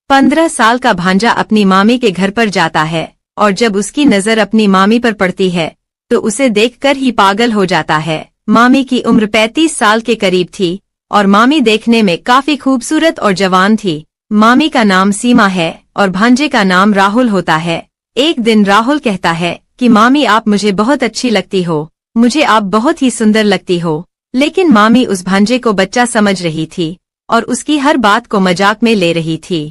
15 साल का भांजा अपनी मामी के घर पर जाता है और जब उसकी नजर अपनी मामी पर पड़ती है तो उसे देखकर ही पागल हो जाता है। मामी की उम्र 35 साल के करीब थी और मामी देखने में काफी खूबसूरत और जवान थी। मामी का नाम सीमा है और भांजे का नाम राहुल होता है। एक दिन राहुल कहता है कि मामी आप मुझे बहुत अच्छी लगती हो, मुझे आप बहुत ही सुंदर लगती हो। लेकिन मामी उस भांजे को बच्चा समझ रही थी और उसकी हर बात को मजाक में ले रही थी।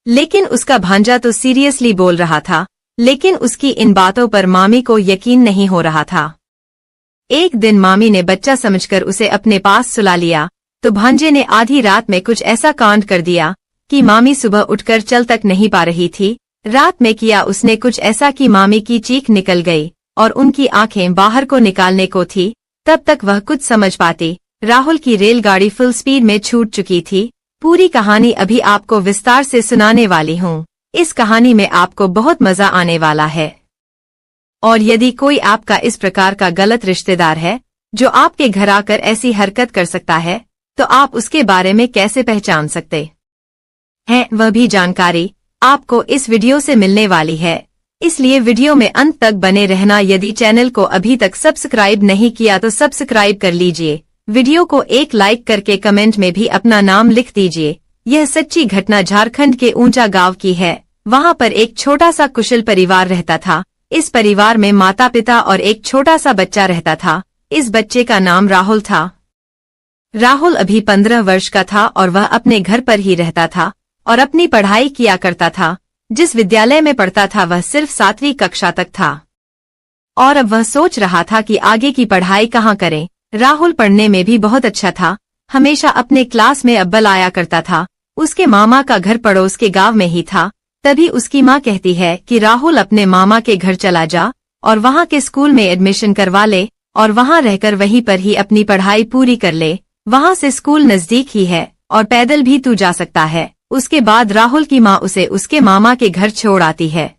लेकिन उसका भांजा तो सीरियसली बोल रहा था, लेकिन उसकी इन बातों पर मामी को यकीन नहीं हो रहा था। एक दिन मामी ने बच्चा समझकर उसे अपने पास सुला लिया तो भांजे ने आधी रात में कुछ ऐसा कांड कर दिया कि मामी सुबह उठकर चल तक नहीं पा रही थी। रात में किया उसने कुछ ऐसा कि मामी की चीख निकल गई और उनकी आंखें बाहर को निकालने को थी। तब तक वह कुछ समझ पाती। राहुल की रेलगाड़ी फुल स्पीड में छूट चुकी थी। पूरी कहानी अभी आपको विस्तार से सुनाने वाली हूँ। इस कहानी में आपको बहुत मजा आने वाला है। और यदि कोई आपका इस प्रकार का गलत रिश्तेदार है जो आपके घर आकर ऐसी हरकत कर सकता है तो आप उसके बारे में कैसे पहचान सकते हैं, वह भी जानकारी आपको इस वीडियो से मिलने वाली है। इसलिए वीडियो में अंत तक बने रहना। यदि चैनल को अभी तक सब्सक्राइब नहीं किया तो सब्सक्राइब कर लीजिए। वीडियो को एक लाइक करके कमेंट में भी अपना नाम लिख दीजिए। यह सच्ची घटना झारखंड के ऊंचा गांव की है। वहां पर एक छोटा सा कुशल परिवार रहता था। इस परिवार में माता पिता और एक छोटा सा बच्चा रहता था। इस बच्चे का नाम राहुल था। राहुल अभी 15 वर्ष का था और वह अपने घर पर ही रहता था और अपनी पढ़ाई किया करता था। जिस विद्यालय में पढ़ता था वह सिर्फ 7वीं कक्षा तक था और अब वह सोच रहा था कि आगे की पढ़ाई कहाँ करें। राहुल पढ़ने में भी बहुत अच्छा था, हमेशा अपने क्लास में अव्वल आया करता था। उसके मामा का घर पड़ोस के गांव में ही था। तभी उसकी माँ कहती है कि राहुल अपने मामा के घर चला जा और वहाँ के स्कूल में एडमिशन करवा ले और वहाँ रहकर वहीं पर ही अपनी पढ़ाई पूरी कर ले। वहाँ से स्कूल नजदीक ही है और पैदल भी तू जा सकता है। उसके बाद राहुल की माँ उसे उसके मामा के घर छोड़ आती है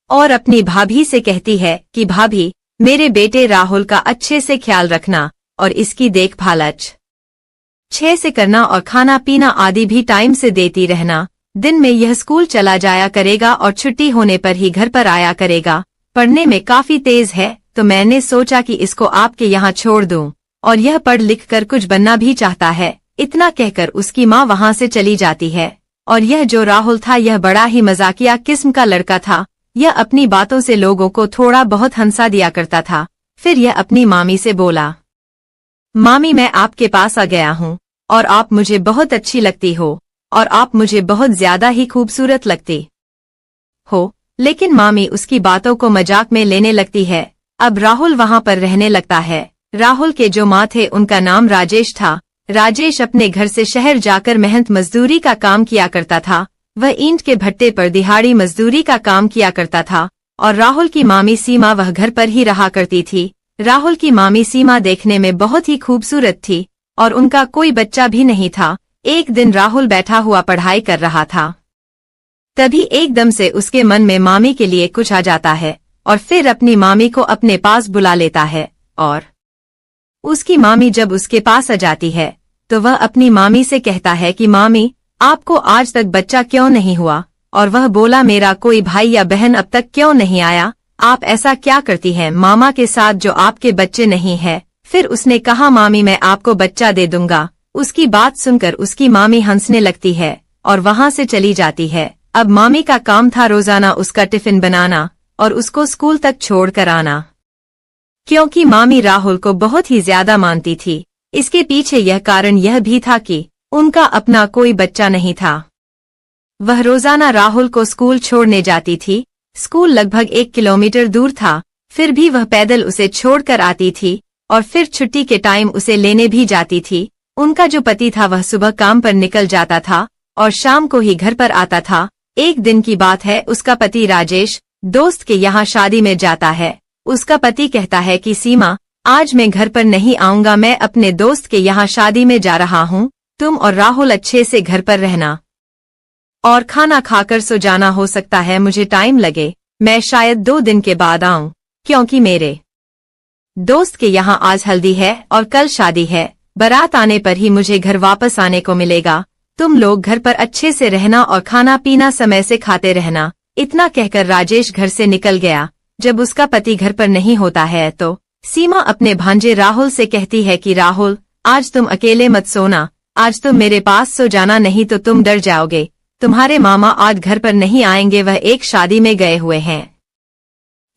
और अपनी भाभी से कहती है कि भाभी मेरे बेटे राहुल का अच्छे से ख्याल रखना और इसकी देखभाल अच्छे से करना और खाना पीना आदि भी टाइम से देती रहना। दिन में यह स्कूल चला जाया करेगा और छुट्टी होने पर ही घर पर आया करेगा। पढ़ने में काफी तेज है तो मैंने सोचा कि इसको आपके यहाँ छोड़ दूं और यह पढ़ लिख कर कुछ बनना भी चाहता है। इतना कहकर उसकी माँ वहाँ से चली जाती है। और यह जो राहुल था यह बड़ा ही मजाकिया किस्म का लड़का था। यह अपनी बातों से लोगों को थोड़ा बहुत हंसा दिया करता था। फिर यह अपनी मामी से बोला, मामी मैं आपके पास आ गया हूँ और आप मुझे बहुत अच्छी लगती हो और आप मुझे बहुत ज्यादा ही खूबसूरत लगती हो। लेकिन मामी उसकी बातों को मजाक में लेने लगती है। अब राहुल वहाँ पर रहने लगता है। राहुल के जो माँ थे उनका नाम राजेश था। राजेश अपने घर से शहर जाकर मेहनत मजदूरी का काम किया करता था। वह ईंट के भट्टे पर दिहाड़ी मजदूरी का काम किया करता था और राहुल की मामी सीमा वह घर पर ही रहा करती थी। राहुल की मामी सीमा देखने में बहुत ही खूबसूरत थी और उनका कोई बच्चा भी नहीं था। एक दिन राहुल बैठा हुआ पढ़ाई कर रहा था। तभी एकदम से उसके मन में मामी के लिए कुछ आ जाता है और फिर अपनी मामी को अपने पास बुला लेता है। और उसकी मामी जब उसके पास आ जाती है तो वह अपनी मामी से कहता है कि मामी आपको आज तक बच्चा क्यों नहीं हुआ। और वह बोला मेरा कोई भाई या बहन अब तक क्यों नहीं आया, आप ऐसा क्या करती हैं मामा के साथ जो आपके बच्चे नहीं है। फिर उसने कहा मामी मैं आपको बच्चा दे दूंगा। उसकी बात सुनकर उसकी मामी हंसने लगती है और वहाँ से चली जाती है। अब मामी का काम था रोजाना उसका टिफिन बनाना और उसको स्कूल तक छोड़ कर आना। क्योंकि मामी राहुल को बहुत ही ज्यादा मानती थी। इसके पीछे यह कारण यह भी था कि उनका अपना कोई बच्चा नहीं था। वह रोजाना राहुल को स्कूल छोड़ने जाती थी। स्कूल लगभग 1 किलोमीटर दूर था, फिर भी वह पैदल उसे छोड़कर आती थी और फिर छुट्टी के टाइम उसे लेने भी जाती थी। उनका जो पति था वह सुबह काम पर निकल जाता था और शाम को ही घर पर आता था। एक दिन की बात है, उसका पति राजेश दोस्त के यहाँ शादी में जाता है। उसका पति कहता है कि सीमा आज मैं घर पर नहीं आऊंगा, मैं अपने दोस्त के यहाँ शादी में जा रहा हूँ। तुम और राहुल अच्छे से घर पर रहना और खाना खाकर सो जाना। हो सकता है मुझे टाइम लगे, मैं शायद 2 दिन के बाद आऊं क्योंकि मेरे दोस्त के यहाँ आज हल्दी है और कल शादी है। बारात आने पर ही मुझे घर वापस आने को मिलेगा। तुम लोग घर पर अच्छे से रहना और खाना पीना समय से खाते रहना। इतना कहकर राजेश घर से निकल गया। जब उसका पति घर पर नहीं होता है तो सीमा अपने भांजे राहुल से कहती है कि राहुल, आज तुम अकेले मत सोना, आज तुम मेरे पास सो जाना, नहीं तो तुम डर जाओगे। तुम्हारे मामा आज घर पर नहीं आएंगे, वह एक शादी में गए हुए हैं।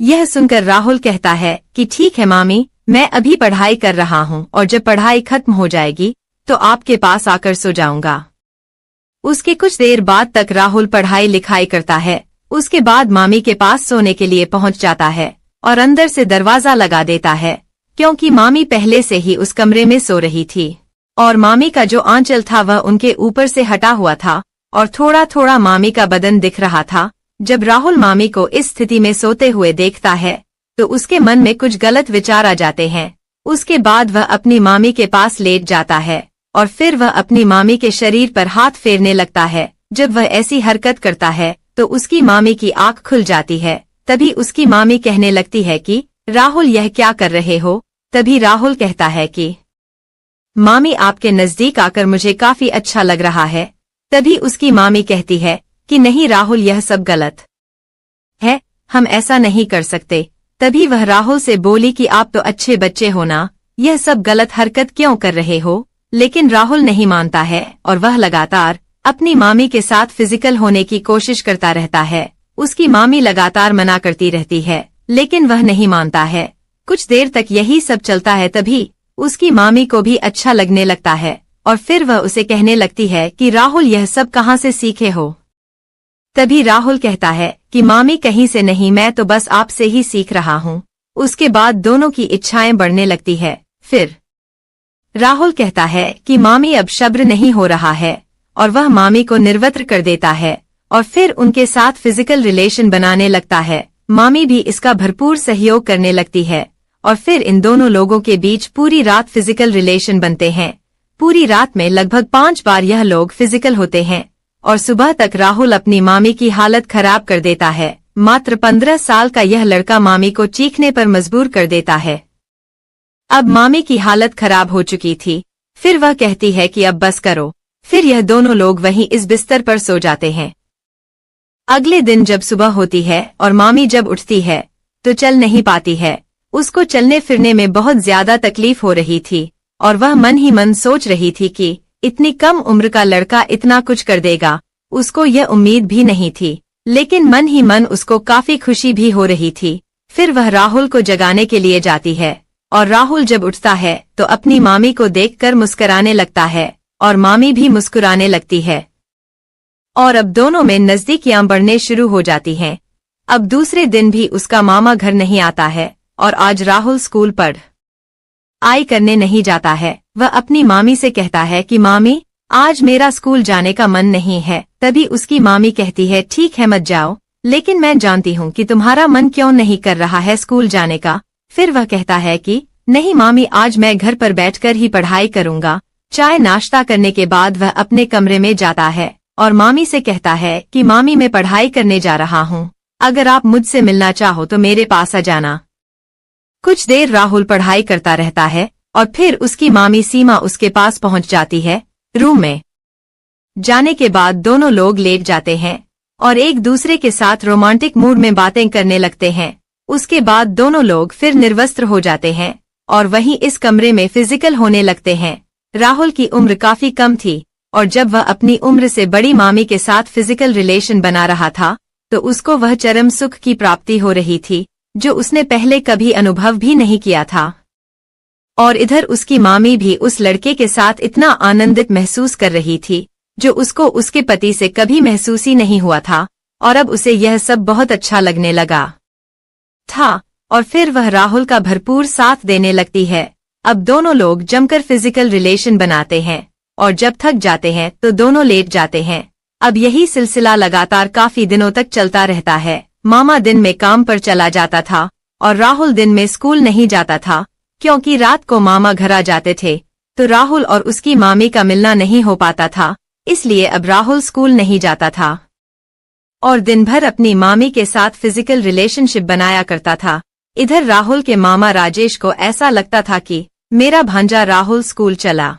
यह सुनकर राहुल कहता है कि ठीक है मामी, मैं अभी पढ़ाई कर रहा हूँ और जब पढ़ाई खत्म हो जाएगी तो आपके पास आकर सो जाऊंगा। उसके कुछ देर बाद तक राहुल पढ़ाई लिखाई करता है। उसके बाद मामी के पास सोने के लिए पहुंच जाता है और अंदर से दरवाजा लगा देता है, क्योंकि मामी पहले से ही उस कमरे में सो रही थी और मामी का जो आंचल था वह उनके ऊपर से हटा हुआ था और थोड़ा थोड़ा मामी का बदन दिख रहा था। जब राहुल मामी को इस स्थिति में सोते हुए देखता है तो उसके मन में कुछ गलत विचार आ जाते हैं। उसके बाद वह अपनी मामी के पास लेट जाता है और फिर वह अपनी मामी के शरीर पर हाथ फेरने लगता है। जब वह ऐसी हरकत करता है तो उसकी मामी की आंख खुल जाती है। तभी उसकी मामी कहने लगती है कि राहुल, यह क्या कर रहे हो? तभी राहुल कहता है कि मामी, आपके नजदीक आकर मुझे काफी अच्छा लग रहा है। तभी उसकी मामी कहती है कि नहीं राहुल, यह सब गलत है, हम ऐसा नहीं कर सकते। तभी वह राहुल से बोली कि आप तो अच्छे बच्चे हो ना, यह सब गलत हरकत क्यों कर रहे हो? लेकिन राहुल नहीं मानता है और वह लगातार अपनी मामी के साथ फिजिकल होने की कोशिश करता रहता है। उसकी मामी लगातार मना करती रहती है लेकिन वह नहीं मानता है। कुछ देर तक यही सब चलता है। तभी उसकी मामी को भी अच्छा लगने लगता है और फिर वह उसे कहने लगती है कि राहुल, यह सब कहाँ से सीखे हो? तभी राहुल कहता है कि मामी, कहीं से नहीं, मैं तो बस आपसे ही सीख रहा हूँ। उसके बाद दोनों की इच्छाएं बढ़ने लगती है। फिर राहुल कहता है कि मामी, अब सब्र नहीं हो रहा है और वह मामी को निर्वस्त्र कर देता है और फिर उनके साथ फिजिकल रिलेशन बनाने लगता है। मामी भी इसका भरपूर सहयोग करने लगती है और फिर इन दोनों लोगों के बीच पूरी रात फिजिकल रिलेशन बनते हैं। पूरी रात में लगभग 5 बार यह लोग फिजिकल होते हैं और सुबह तक राहुल अपनी मामी की हालत खराब कर देता है। मात्र 15 साल का यह लड़का मामी को चीखने पर मजबूर कर देता है। अब मामी की हालत खराब हो चुकी थी। फिर वह कहती है कि अब बस करो। फिर यह दोनों लोग वहीं इस बिस्तर पर सो जाते हैं। अगले दिन जब सुबह होती है और मामी जब उठती है तो चल नहीं पाती है। उसको चलने फिरने में बहुत ज्यादा तकलीफ हो रही थी और वह मन ही मन सोच रही थी कि इतनी कम उम्र का लड़का इतना कुछ कर देगा। उसको यह उम्मीद भी नहीं थी, लेकिन मन ही मन उसको काफी खुशी भी हो रही थी। फिर वह राहुल को जगाने के लिए जाती है और राहुल जब उठता है तो अपनी मामी को देखकर मुस्कुराने लगता है और मामी भी मुस्कुराने लगती है और अब दोनों में नजदीकियां बढ़ने शुरू हो जाती हैं। अब दूसरे दिन भी उसका मामा घर नहीं आता है और आज राहुल स्कूल पढ़ाई करने नहीं जाता है। वह अपनी मामी से कहता है कि मामी, आज मेरा स्कूल जाने का मन नहीं है। तभी उसकी मामी कहती है ठीक है मत जाओ, लेकिन मैं जानती हूँ कि तुम्हारा मन क्यों नहीं कर रहा है स्कूल जाने का। फिर वह कहता है कि नहीं मामी, आज मैं घर पर बैठकर ही पढ़ाई करूंगा। चाय नाश्ता करने के बाद वह अपने कमरे में जाता है और मामी से कहता है कि मामी, मैं पढ़ाई करने जा रहा हूँ, अगर आप मुझसे मिलना चाहो तो मेरे पास आ जाना। कुछ देर राहुल पढ़ाई करता रहता है और फिर उसकी मामी सीमा उसके पास पहुंच जाती है। रूम में जाने के बाद दोनों लोग लेट जाते हैं और एक दूसरे के साथ रोमांटिक मूड में बातें करने लगते हैं। उसके बाद दोनों लोग फिर निर्वस्त्र हो जाते हैं और वहीं इस कमरे में फिजिकल होने लगते हैं। राहुल की उम्र काफी कम थी और जब वह अपनी उम्र से बड़ी मामी के साथ फिजिकल रिलेशन बना रहा था तो उसको वह चरम सुख की प्राप्ति हो रही थी जो उसने पहले कभी अनुभव भी नहीं किया था। और इधर उसकी मामी भी उस लड़के के साथ इतना आनंदित महसूस कर रही थी जो उसको उसके पति से कभी महसूस ही नहीं हुआ था और अब उसे यह सब बहुत अच्छा लगने लगा था और फिर वह राहुल का भरपूर साथ देने लगती है। अब दोनों लोग जमकर फिजिकल रिलेशन बनाते हैं और जब थक जाते हैं तो दोनों लेट जाते हैं। अब यही सिलसिला लगातार काफी दिनों तक चलता रहता है। मामा दिन में काम पर चला जाता था और राहुल दिन में स्कूल नहीं जाता था, क्योंकि रात को मामा घर आ जाते थे तो राहुल और उसकी मामी का मिलना नहीं हो पाता था। इसलिए अब राहुल स्कूल नहीं जाता था और दिन भर अपनी मामी के साथ फिजिकल रिलेशनशिप बनाया करता था। इधर राहुल के मामा राजेश को ऐसा लगता था कि मेरा भांजा राहुल स्कूल चला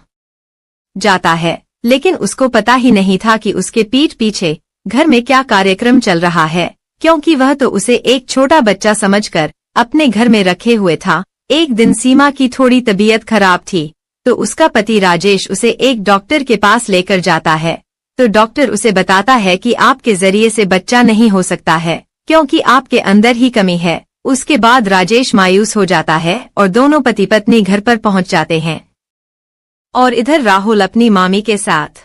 जाता है लेकिन उसको पता ही नहीं था कि उसके पीठ पीछे घर में क्या कार्यक्रम चल रहा है, क्योंकि वह तो उसे एक छोटा बच्चा समझकर अपने घर में रखे हुए था। एक दिन सीमा की थोड़ी तबीयत खराब थी, तो उसका पति राजेश उसे एक डॉक्टर के पास लेकर जाता है। तो डॉक्टर उसे बताता है कि आपके जरिए से बच्चा नहीं हो सकता है, क्योंकि आपके अंदर ही कमी है। उसके बाद राजेश मायूस हो जाता है और दोनों पति पत्नी घर पर पहुंच जाते हैं। और इधर राहुल अपनी मामी के साथ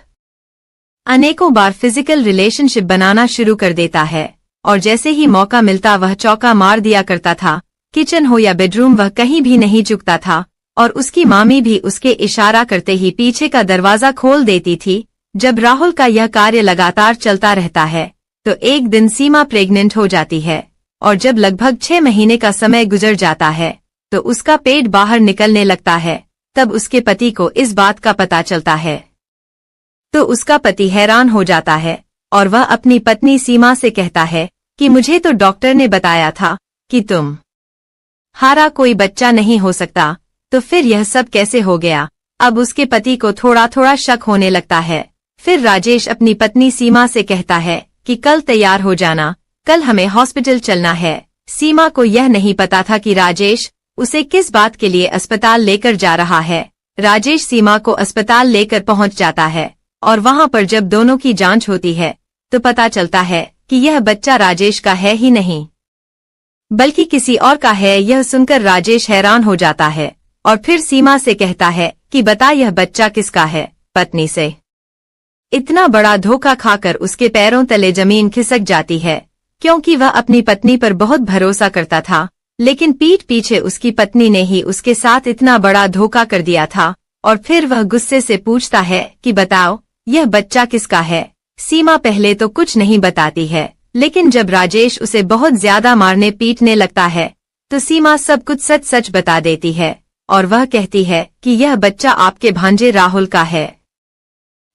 अनेकों बार फिजिकल रिलेशनशिप बनाना शुरू कर देता है, और जैसे ही मौका मिलता वह चौका मार दिया करता था। किचन हो या बेडरूम, वह कहीं भी नहीं चुकता था, और उसकी मामी भी उसके इशारा करते ही पीछे का दरवाजा खोल देती थी। जब राहुल का यह कार्य लगातार चलता रहता है, तो एक दिन सीमा प्रेग्नेंट हो जाती है, और जब लगभग 6 महीने का समय गुजर जाता है, तो उसका पेट बाहर निकलने लगता है। तब उसके पति को इस बात का पता चलता है, तो उसका पति हैरान हो जाता है, और वह अपनी पत्नी सीमा से कहता है कि मुझे तो डॉक्टर ने बताया था कि तुम्हारा कोई बच्चा नहीं हो सकता, तो फिर यह सब कैसे हो गया। अब उसके पति को थोड़ा थोड़ा शक होने लगता है। फिर राजेश अपनी पत्नी सीमा से कहता है कि कल तैयार हो जाना, कल हमें हॉस्पिटल चलना है। सीमा को यह नहीं पता था कि राजेश उसे किस बात के लिए अस्पताल लेकर जा रहा है। राजेश सीमा को अस्पताल लेकर पहुंच जाता है, और वहां पर जब दोनों की जांच होती है, तो पता चलता है कि यह बच्चा राजेश का है ही नहीं, बल्कि किसी और का है। यह सुनकर राजेश हैरान हो जाता है, और फिर सीमा से कहता है कि बता यह बच्चा किसका है। पत्नी से इतना बड़ा धोखा खाकर उसके पैरों तले जमीन खिसक जाती है, क्योंकि वह अपनी पत्नी पर बहुत भरोसा करता था, लेकिन पीठ पीछे उसकी पत्नी ने ही उसके साथ इतना बड़ा धोखा कर दिया था। और फिर वह गुस्से से पूछता है कि बताओ यह बच्चा किसका है। सीमा पहले तो कुछ नहीं बताती है, लेकिन जब राजेश उसे बहुत ज्यादा मारने पीटने लगता है, तो सीमा सब कुछ सच सच बता देती है, और वह कहती है कि यह बच्चा आपके भांजे राहुल का है,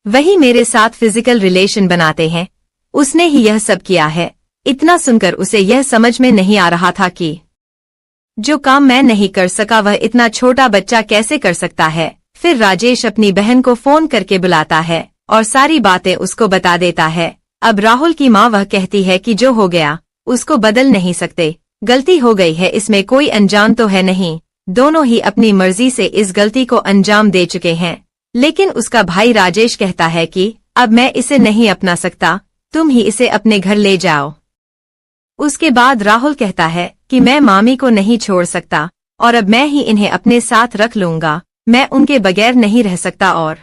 वही मेरे साथ फिजिकल रिलेशन बनाते हैं, उसने ही यह सब किया है। इतना सुनकर उसे यह समझ में नहीं आ रहा था कि जो काम मैं नहीं कर सका वह इतना छोटा बच्चा कैसे कर सकता है। फिर राजेश अपनी बहन को फोन करके बुलाता है और सारी बातें उसको बता देता है। अब राहुल की माँ वह कहती है कि जो हो गया उसको बदल नहीं सकते, गलती हो गई है, इसमें कोई अनजान तो है नहीं, दोनों ही अपनी मर्जी से इस गलती को अंजाम दे चुके हैं। लेकिन उसका भाई राजेश कहता है कि अब मैं इसे नहीं अपना सकता, तुम ही इसे अपने घर ले जाओ। उसके बाद राहुल कहता है कि मैं मामी को नहीं छोड़ सकता, और अब मैं ही इन्हें अपने साथ रख लूंगा, मैं उनके बगैर नहीं रह सकता। और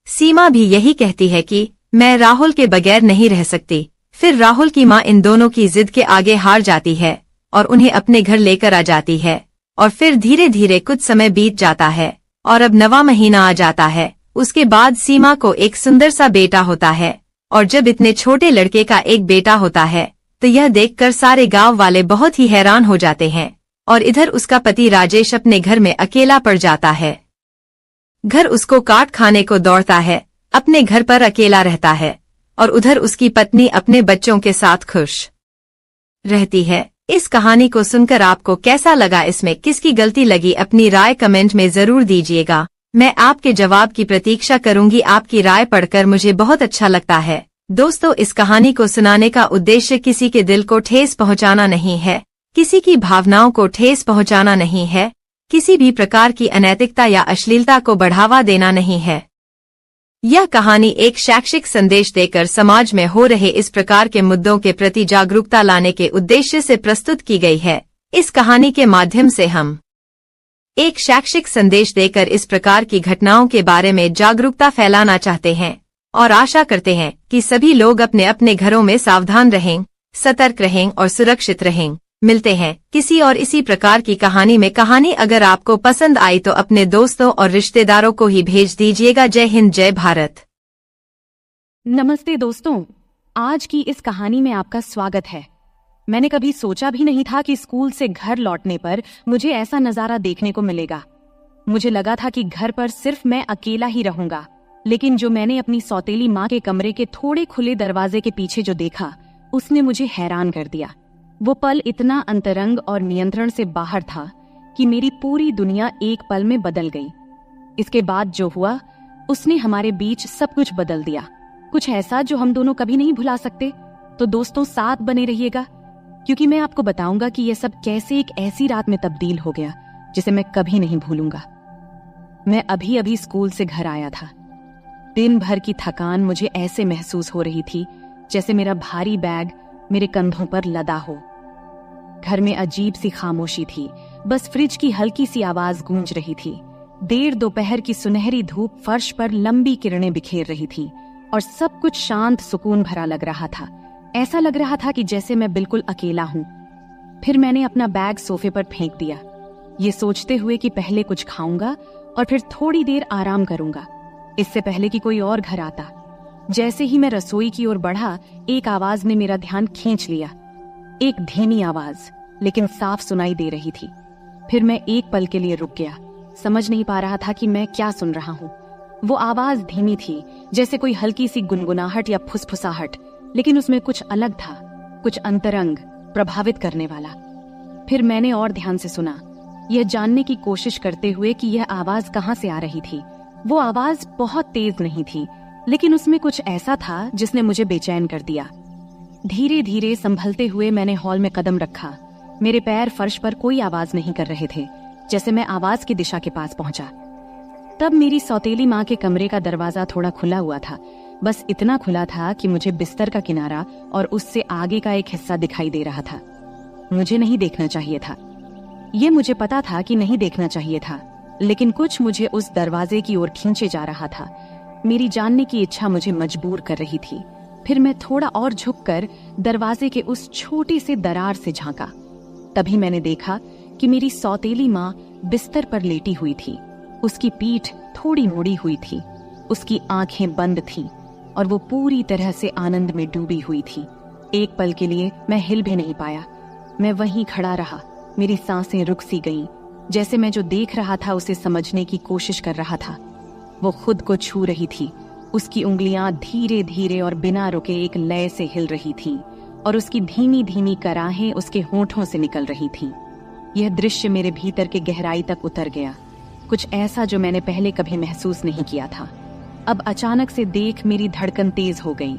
सीमा भी यही कहती है कि मैं राहुल के बगैर नहीं रह सकती। फिर राहुल की माँ इन दोनों की जिद के आगे हार जाती है और उन्हें अपने घर लेकर आ जाती है। और फिर धीरे धीरे कुछ समय बीत जाता है और अब 9वां महीना आ जाता है। उसके बाद सीमा को एक सुंदर सा बेटा होता है, और जब इतने छोटे लड़के का एक बेटा होता है तो यह देखकर सारे गांव वाले बहुत ही हैरान हो जाते हैं। और इधर उसका पति राजेश अपने घर में अकेला पड़ जाता है। घर उसको काट खाने को दौड़ता है, अपने घर पर अकेला रहता है, और उधर उसकी पत्नी अपने बच्चों के साथ खुश रहती है। इस कहानी को सुनकर आपको कैसा लगा, इसमें किसकी गलती लगी, अपनी राय कमेंट में जरूर दीजिएगा। मैं आपके जवाब की प्रतीक्षा करूंगी। आपकी राय पढ़कर मुझे बहुत अच्छा लगता है। दोस्तों, इस कहानी को सुनाने का उद्देश्य किसी के दिल को ठेस पहुंचाना नहीं है, किसी की भावनाओं को ठेस पहुंचाना नहीं है, किसी भी प्रकार की अनैतिकता या अश्लीलता को बढ़ावा देना नहीं है। यह कहानी एक शैक्षिक संदेश देकर समाज में हो रहे इस प्रकार के मुद्दों के प्रति जागरूकता लाने के उद्देश्य से प्रस्तुत की गई है। इस कहानी के माध्यम से हम एक शैक्षिक संदेश देकर इस प्रकार की घटनाओं के बारे में जागरूकता फैलाना चाहते हैं, और आशा करते हैं कि सभी लोग अपने अपने घरों में सावधान रहें, सतर्क रहें और सुरक्षित रहें। मिलते हैं किसी और इसी प्रकार की कहानी में। कहानी अगर आपको पसंद आई तो अपने दोस्तों और रिश्तेदारों को ही भेज दीजिएगा। जय हिंद, जय भारत। नमस्ते दोस्तों, आज की इस कहानी में आपका स्वागत है। मैंने कभी सोचा भी नहीं था कि स्कूल से घर लौटने पर मुझे ऐसा नजारा देखने को मिलेगा। मुझे लगा था कि घर पर सिर्फ मैं अकेला ही रहूंगा, लेकिन जो मैंने अपनी सौतेली माँ के कमरे के थोड़े खुले दरवाजे के पीछे जो देखा, उसने मुझे हैरान कर दिया। वो पल इतना अंतरंग और नियंत्रण से बाहर था कि मेरी पूरी दुनिया एक पल में बदल गई। इसके बाद जो हुआ उसने हमारे बीच सब कुछ बदल दिया, कुछ ऐसा जो हम दोनों कभी नहीं भुला सकते। तो दोस्तों, साथ बने रहिएगा, क्योंकि मैं आपको बताऊंगा कि यह सब कैसे एक ऐसी रात में तब्दील हो गया जिसे मैं कभी नहीं भूलूंगा। मैं अभी अभी स्कूल से घर आया था। दिन भर की थकान मुझे ऐसे महसूस हो रही थी जैसे मेरा भारी बैग मेरे कंधों पर लदा हो। घर में अजीब सी खामोशी थी, बस फ्रिज की हल्की सी आवाज गूंज रही थी। देर दोपहर की सुनहरी धूप फर्श पर लंबी किरणें बिखेर रही थी और सब कुछ शांत सुकून भरा लग रहा था। ऐसा लग रहा था कि जैसे मैं बिल्कुल अकेला हूं। फिर मैंने अपना बैग सोफे पर फेंक दिया, ये सोचते हुए कि पहले कुछ खाऊंगा और फिर थोड़ी देर आराम करूंगा, इससे पहले कि कोई और घर आता। जैसे ही मैं रसोई की ओर बढ़ा, एक आवाज ने मेरा ध्यान खींच लिया। एक धीमी आवाज, लेकिन साफ सुनाई दे रही थी। फिर मैं एक पल के लिए रुक गया, समझ नहीं पा रहा था कि मैं क्या सुन रहा हूँ। वो आवाज धीमी थी, जैसे कोई हल्की सी गुनगुनाहट या फुसफुसाहट, लेकिन उसमें कुछ अलग था, कुछ अंतरंग, प्रभावित करने वाला। फिर मैंने और ध्यान से सुना, यह जानने की कोशिश करते हुए कि यह आवाज कहाँ से आ रही थी। वो आवाज बहुत तेज नहीं थी, लेकिन उसमें कुछ ऐसा था जिसने मुझे बेचैन कर दिया। धीरे धीरे संभलते हुए मैंने हॉल में कदम रखा। मेरे पैर फर्श पर कोई आवाज नहीं कर रहे थे। जैसे मैं आवाज की दिशा के पास पहुंचा, तब मेरी सौतेली माँ के कमरे का दरवाजा थोड़ा खुला हुआ था। बस इतना खुला था कि मुझे बिस्तर का किनारा और उससे आगे का एक हिस्सा दिखाई दे रहा था। मुझे नहीं देखना चाहिए था, ये मुझे पता था कि नहीं देखना चाहिए था, लेकिन कुछ मुझे उस दरवाजे की ओर खींचे जा रहा था। मेरी जानने की इच्छा मुझे मजबूर कर रही थी। फिर मैं थोड़ा और झुककर दरवाजे के उस छोटे से दरार से झांका। तभी मैंने देखा कि मेरी सौतेली माँ बिस्तर पर लेटी हुई थी। उसकी पीठ थोड़ी मुड़ी हुई थी, उसकी आंखें बंद थीं और वो पूरी तरह से आनंद में डूबी हुई थी। एक पल के लिए मैं हिल भी नहीं पाया। मैं वहीं खड़ा रहा, मेरी सांसें रुक सी गईं, जैसे मैं जो देख रहा था उसे समझने की कोशिश कर रहा था। वो खुद को छू रही थी, उसकी उंगलियां धीरे धीरे और बिना रुके एक लय से हिल रही थीं और उसकी धीमी धीमी कराहें उसके होंठों से निकल रही थीं। यह दृश्य मेरे भीतर के गहराई तक उतर गया, कुछ ऐसा जो मैंने पहले कभी महसूस नहीं किया था। अब अचानक से देख मेरी धड़कन तेज हो गई।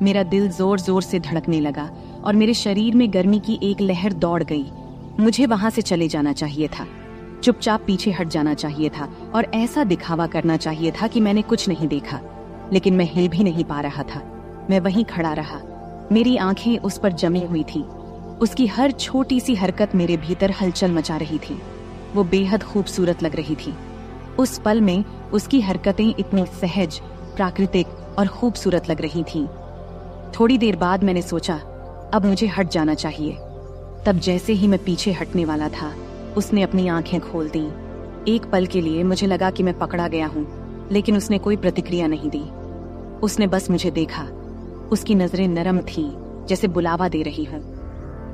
मेरा दिल जोर जोर से धड़कने लगा और मेरे शरीर में गर्मी की एक लहर दौड़ गई। मुझे वहां से चले जाना चाहिए था, चुपचाप पीछे हट जाना चाहिए था और ऐसा दिखावा करना चाहिए था कि मैंने कुछ नहीं देखा। लेकिन मैं हिल भी नहीं पा रहा था। मैं वहीं खड़ा रहा, मेरी आंखें उस पर जमी हुई थी। उसकी हर छोटी सी हरकत मेरे भीतर हलचल मचा रही थी। वो बेहद खूबसूरत लग रही थी। उस पल में उसकी हरकतें इतनी सहज, प्राकृतिक और खूबसूरत लग रही थीं। थोड़ी देर बाद मैंने सोचा, अब मुझे हट जाना चाहिए। तब जैसे ही मैं पीछे हटने वाला था, उसने अपनी आंखें खोल दी। एक पल के लिए मुझे लगा कि मैं पकड़ा गया हूँ, लेकिन उसने कोई प्रतिक्रिया नहीं दी। उसने बस मुझे देखा। उसकी नजरें नरम थीं, जैसे बुलावा दे रही हूँ।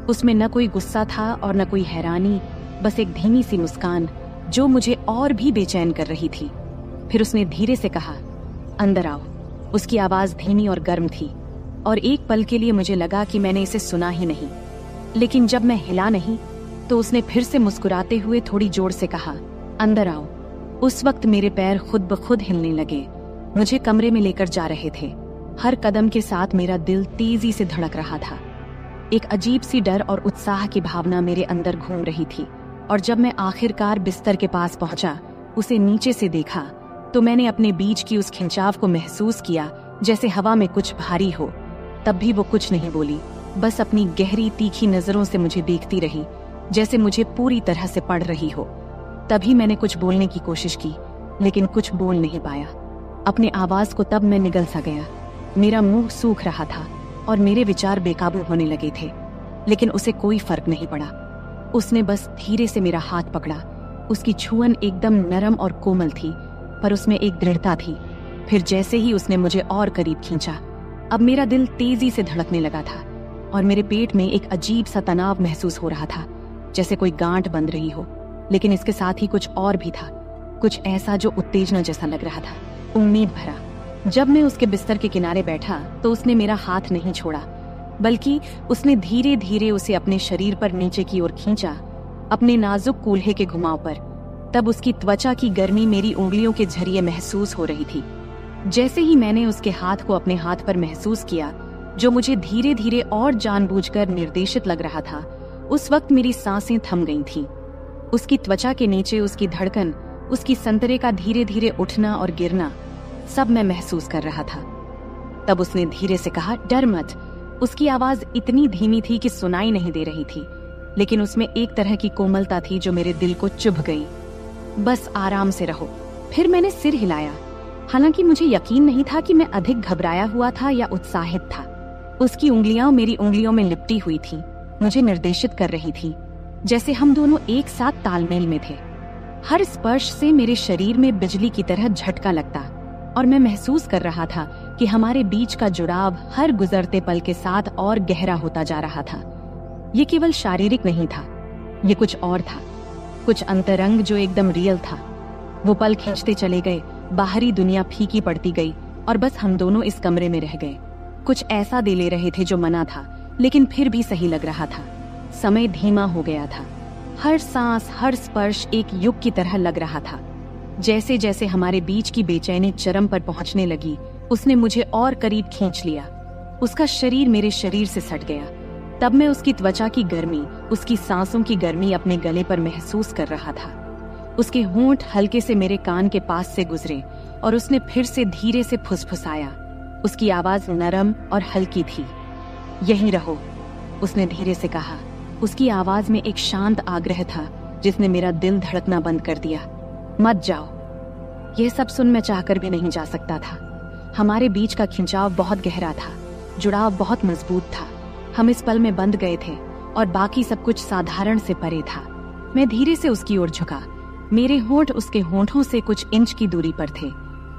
उसमें न कोई गुस्सा था और न कोई हैरानी, बस एक धीमी सी मुस्कान जो मुझे और भी बेचैन कर रही थी। फिर उसने धीरे से कहा, अंदर आओ। उसकी आवाज धीमी और गर्म थी और एक पल के लिए मुझे लगा कि मैंने इसे सुना ही नहीं। लेकिन जब मैं हिला नहीं तो उसने फिर से मुस्कुराते हुए थोड़ी जोर से कहा, अंदर आओ। उस वक्त मेरे पैर खुद ब खुद हिलने लगे, मुझे कमरे में लेकर जा रहे थे। हर कदम के साथ मेरा दिल तेजी से धड़क रहा था। एक अजीब सी डर और उत्साह की भावना मेरे अंदर घूम रही थी। और जब मैं आखिरकार बिस्तर के पास पहुंचा, उसे नीचे से देखा, तो मैंने अपने बीच की उस खिंचाव को महसूस किया जैसे हवा में कुछ भारी हो। तब भी वो कुछ नहीं बोली, बस अपनी गहरी तीखी नजरों से मुझे देखती रही, जैसे मुझे पूरी तरह से पढ़ रही हो। तभी मैंने कुछ बोलने की कोशिश की, लेकिन कुछ बोल नहीं पाया। अपने आवाज को तब मैं निगल सा गया। मेरा मुंह सूख रहा था और मेरे विचार बेकाबू होने लगे थे, लेकिन उसे कोई फर्क नहीं पड़ा। उसने बस धीरे से मेरा हाथ पकड़ा। उसकी छुअन एकदम नरम और कोमल थी, पर उसमें एक दृढ़ता थी। फिर जैसे ही उसने मुझे और करीब खींचा, अब मेरा दिल तेजी से धड़कने लगा था और मेरे पेट में एक अजीब सा तनाव महसूस हो रहा था, जैसे कोई गांठ बंध रही हो। लेकिन इसके साथ ही कुछ और भी था, कुछ ऐसा जो उत्तेजना जैसा लग रहा था, उम्मीद भरा। जब मैं उसके बिस्तर के किनारे बैठा तो उसने मेरा हाथ नहीं छोड़ा, बल्कि उसने धीरे धीरे उसे अपने शरीर पर नीचे की ओर खींचा, अपने नाजुक कूल्हे के घुमाव पर। तब उसकी त्वचा की गर्मी मेरी उंगलियों के जरिए महसूस हो रही थी। जैसे ही मैंने उसके हाथ को अपने हाथ पर महसूस किया, जो मुझे धीरे धीरे और जानबूझकर निर्देशित लग रहा था, उस वक्त मेरी सांसें थम गई थीं। उसकी त्वचा के नीचे उसकी धड़कन, उसकी संतरे का धीरे धीरे उठना और गिरना, सब मैं महसूस कर रहा था। तब उसने धीरे से कहा, डर मत। उसकी आवाज इतनी धीमी थी कि सुनाई नहीं दे रही थी, लेकिन उसमें एक तरह की कोमलता थी जो मेरे दिल को चुभ गई। बस आराम से रहो। फिर मैंने सिर हिलाया। हालांकि मुझे यकीन नहीं था कि मैं अधिक घबराया हुआ था या उत्साहित था। उसकी उंगलियां मेरी उंगलियों में लिपटी हुई थी, मुझे निर्देशित कर रही थी, जैसे हम दोनों एक साथ तालमेल में थे। हर स्पर्श से मेरे शरीर में बिजली की तरह झटका लगता और मैं महसूस कर रहा था कि हमारे बीच का जुड़ाव हर गुजरते पल के साथ और गहरा होता जा रहा था। ये केवल शारीरिक नहीं था, ये कुछ और था, कुछ अंतरंग जो एकदम रियल था। वो पल खींचते चले गए, बाहरी दुनिया फीकी पड़ती गई और बस हम दोनों इस कमरे में रह गए। कुछ ऐसा दे ले रहे थे जो मना था, लेकिन फिर भी सही लग रहा था। समय धीमा हो गया था, हर सांस, हर स्पर्श एक युग की तरह लग रहा था। जैसे जैसे हमारे बीच की बेचैनी चरम पर पहुंचने लगी, उसने मुझे और करीब खींच लिया। उसका शरीर मेरे शरीर से सट गया। तब मैं उसकी त्वचा की गर्मी, उसकी सांसों की गर्मी अपने गले पर महसूस कर रहा था। उसके होंठ हल्के से मेरे कान के पास से गुजरे और उसने फिर से धीरे से फुसफुसाया। उसकी आवाज नरम और हल्की थी। यहीं रहो, उसने धीरे से कहा। उसकी आवाज में एक शांत आग्रह था जिसने मेरा दिल धड़कना बंद कर दिया। मत जाओ। यह सब सुन मैं चाहकर भी नहीं जा सकता था। हमारे बीच का खिंचाव बहुत गहरा था, जुड़ाव बहुत मजबूत था। हम इस पल में बंध गए थे और बाकी सब कुछ साधारण से परे था। मैं धीरे से उसकी ओर झुका। मेरे होंठ उसके होंठों से कुछ इंच की दूरी पर थे।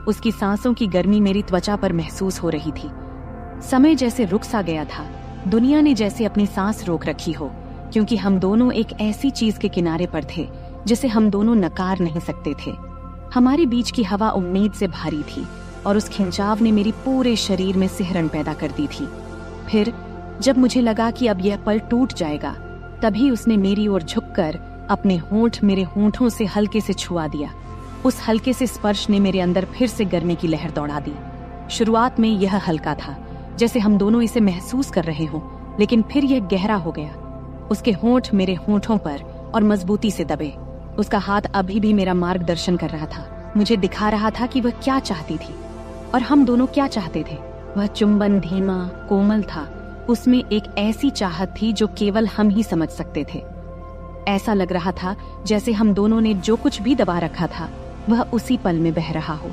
उसकी सांसों की गर्मी मेरी त्वचा पर महसूस हो रही थी। समय जैसे रुक सा गया था, दुनिया ने जैसे अपनी सांस रोक रखी हो, क्योंकि हम दोनों एक ऐसी चीज के किनारे पर थे जिसे हम दोनों नकार नहीं सकते थे। हमारे बीच की हवा उम्मीद से भारी थी और उस खिंचाव ने मेरी पूरे शरीर में सिहरन पैदा कर दी थी। फिर जब मुझे लगा कि अब यह पल टूट जाएगा, तभी उसने मेरी ओर झुककर अपने होंठ मेरे होंठों से हल्के से छुआ दिया। उस हल्के से स्पर्श ने मेरे अंदर फिर से गर्मी की लहर दौड़ा दी। शुरुआत में यह हल्का था, जैसे हम दोनों इसे महसूस कर रहे हों, लेकिन फिर यह गहरा हो गया। उसके होंठ मेरे होंठों पर और मजबूती से दबे। उसका हाथ अभी भी मेरा मार्गदर्शन कर रहा था, मुझे दिखा रहा था कि वह क्या चाहती थी और हम दोनों क्या चाहते थे। वह चुंबन धीमा, कोमल था। उसमें एक ऐसी चाहत थी जो केवल हम ही समझ सकते थे। ऐसा लग रहा था जैसे हम दोनों ने जो कुछ भी दबा रखा था, वह उसी पल में बह रहा हो।